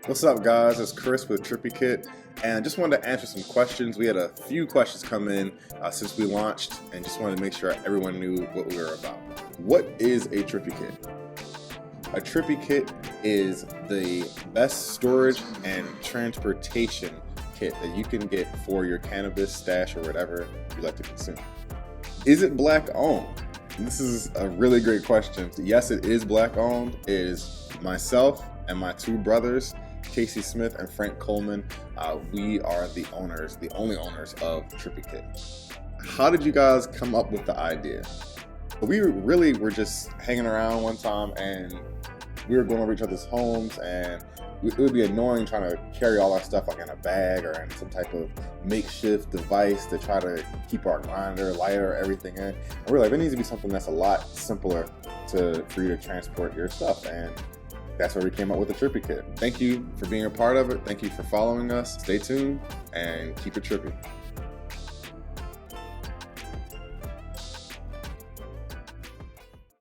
What's up, guys? It's Chris with Trippy Kit, and I just wanted to answer some questions. We had a few questions come in since we launched, and just wanted to make sure everyone knew what we were about. What is a Trippy Kit? A Trippy Kit is the best storage and transportation kit that you can get for your cannabis stash or whatever you like to consume. Is it black owned? This is a really great question. Yes, it is black owned. It is myself and my two brothers, Casey Smith and Frank Coleman. We are the owners, the only owners of Trippy Kit. How did you guys come up with the idea? We really were just hanging around one time, and we were going over each other's homes, and it would be annoying trying to carry all our stuff like in a bag or in some type of makeshift device to try to keep our grinder, lighter, everything in. And we're like, there needs to be something that's a lot simpler for you to transport your stuff. And that's where we came up with the Trippy Kit. Thank you for being a part of it. Thank you for following us. Stay tuned and keep it trippy.